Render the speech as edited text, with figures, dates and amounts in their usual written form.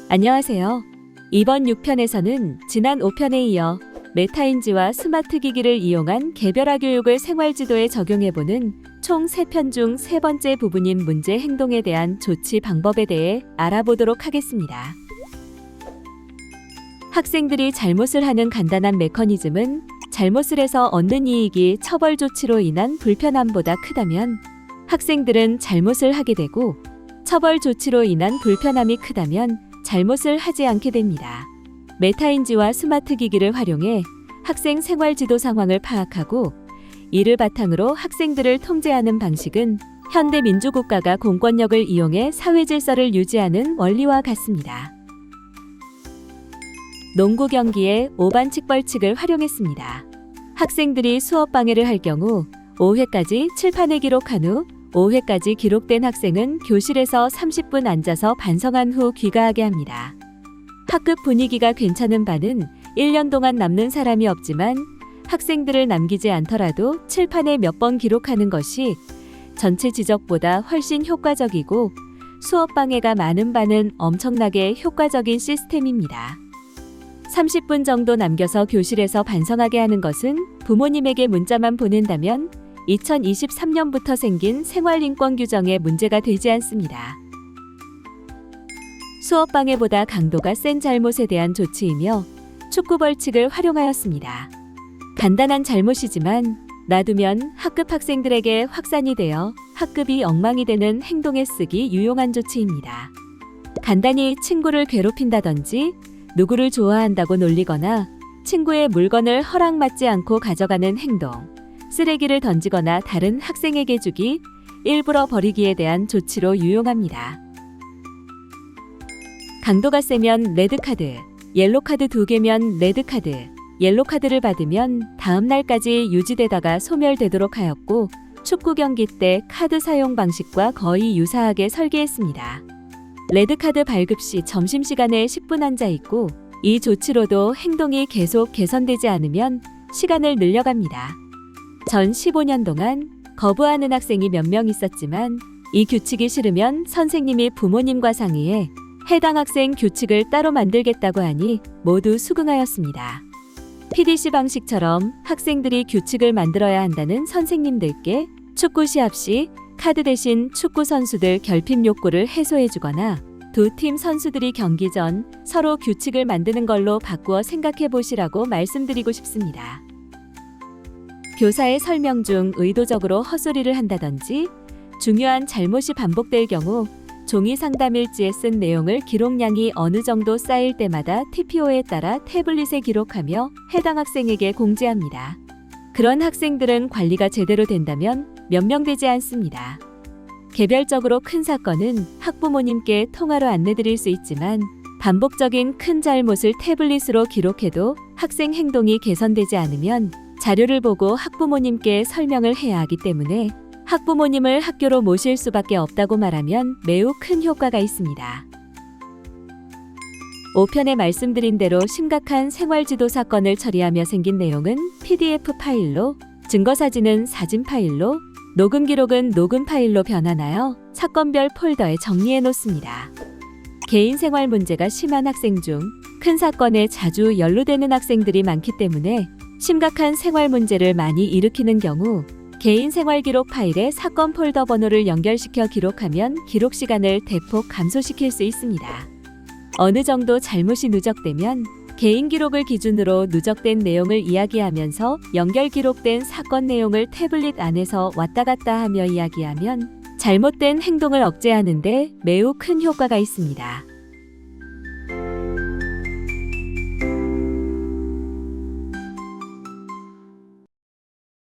안녕하세요. 이번 6편에서는 지난 5편에 이어 메타인지와 스마트 기기를 이용한 개별화 교육을 생활지도에 적용해보는 총 3편 중 3번째 부분인 문제 행동에 대한 조치 방법에 대해 알아보도록 하겠습니다. 학생들이 잘못을 하는 간단한 메커니즘은 잘못을 해서 얻는 이익이 처벌 조치로 인한 불편함보다 크다면 학생들은 잘못을 하게 되고 처벌 조치로 인한 불편함이 크다면 잘못을 하지 않게 됩니다. 메타인지와 스마트 기기를 활용해 학생 생활지도 상황을 파악하고 이를 바탕으로 학생들을 통제하는 방식은 현대 민주국가가 공권력을 이용해 사회 질서를 유지하는 원리와 같습니다. 농구 경기에 5반칙 벌칙을 활용했습니다. 학생들이 수업 방해를 할 경우 5회까지 칠판에 기록한 후 5회까지 기록된 학생은 교실에서 30분 앉아서 반성한 후 귀가하게 합니다. 학급 분위기가 괜찮은 반은 1년 동안 남는 사람이 없지만 학생들을 남기지 않더라도 칠판에 몇 번 기록하는 것이 전체 지적보다 훨씬 효과적이고 수업 방해가 많은 반은 엄청나게 효과적인 시스템입니다. 30분 정도 남겨서 교실에서 반성하게 하는 것은 부모님에게 문자만 보낸다면 2023년부터 생긴 생활인권 규정에 문제가 되지 않습니다. 수업 방해보다 강도가 센 잘못에 대한 조치이며 축구 벌칙을 활용하였습니다. 간단한 잘못이지만 놔두면 학급 학생들에게 확산이 되어 학급이 엉망이 되는 행동에 쓰기 유용한 조치입니다. 간단히 친구를 괴롭힌다든지 누구를 좋아한다고 놀리거나 친구의 물건을 허락받지 않고 가져가는 행동, 쓰레기를 던지거나 다른 학생에게 주기, 일부러 버리기에 대한 조치로 유용합니다. 강도가 세면 레드카드, 옐로카드 2개면 레드카드, 옐로카드를 받으면 다음 날까지 유지되다가 소멸되도록 하였고 축구 경기 때 카드 사용 방식과 거의 유사하게 설계했습니다. 레드카드 발급 시 점심시간에 10분 앉아 있고 이 조치로도 행동이 계속 개선되지 않으면 시간을 늘려갑니다. 전 15년 동안 거부하는 학생이 몇 명 있었지만 이 규칙이 싫으면 선생님이 부모님과 상의해 해당 학생 규칙을 따로 만들겠다고 하니 모두 수긍하였습니다. PDC 방식처럼 학생들이 규칙을 만들어야 한다는 선생님들께 축구 시합 시 카드 대신 축구 선수들 결핍 욕구를 해소해주거나 두 팀 선수들이 경기 전 서로 규칙을 만드는 걸로 바꾸어 생각해 보시라고 말씀드리고 싶습니다. 교사의 설명 중 의도적으로 헛소리를 한다든지 중요한 잘못이 반복될 경우 종이 상담일지에 쓴 내용을 기록량이 어느 정도 쌓일 때마다 TPO에 따라 태블릿에 기록하며 해당 학생에게 공지합니다. 그런 학생들은 관리가 제대로 된다면 몇 명 되지 않습니다. 개별적으로 큰 사건은 학부모님께 통화로 안내드릴 수 있지만 반복적인 큰 잘못을 태블릿으로 기록해도 학생 행동이 개선되지 않으면 자료를 보고 학부모님께 설명을 해야 하기 때문에 학부모님을 학교로 모실 수밖에 없다고 말하면 매우 큰 효과가 있습니다. 5편에 말씀드린 대로 심각한 생활지도 사건을 처리하며 생긴 내용은 PDF 파일로, 증거사진은 사진 파일로, 녹음 기록은 녹음 파일로 변환하여 사건별 폴더에 정리해 놓습니다. 개인생활 문제가 심한 학생 중 큰 사건에 자주 연루되는 학생들이 많기 때문에 심각한 생활 문제를 많이 일으키는 경우 개인 생활 기록 파일에 사건 폴더 번호를 연결시켜 기록하면 기록 시간을 대폭 감소시킬 수 있습니다. 어느 정도 잘못이 누적되면 개인 기록을 기준으로 누적된 내용을 이야기하면서 연결 기록된 사건 내용을 태블릿 안에서 왔다 갔다 하며 이야기하면 잘못된 행동을 억제하는 데 매우 큰 효과가 있습니다.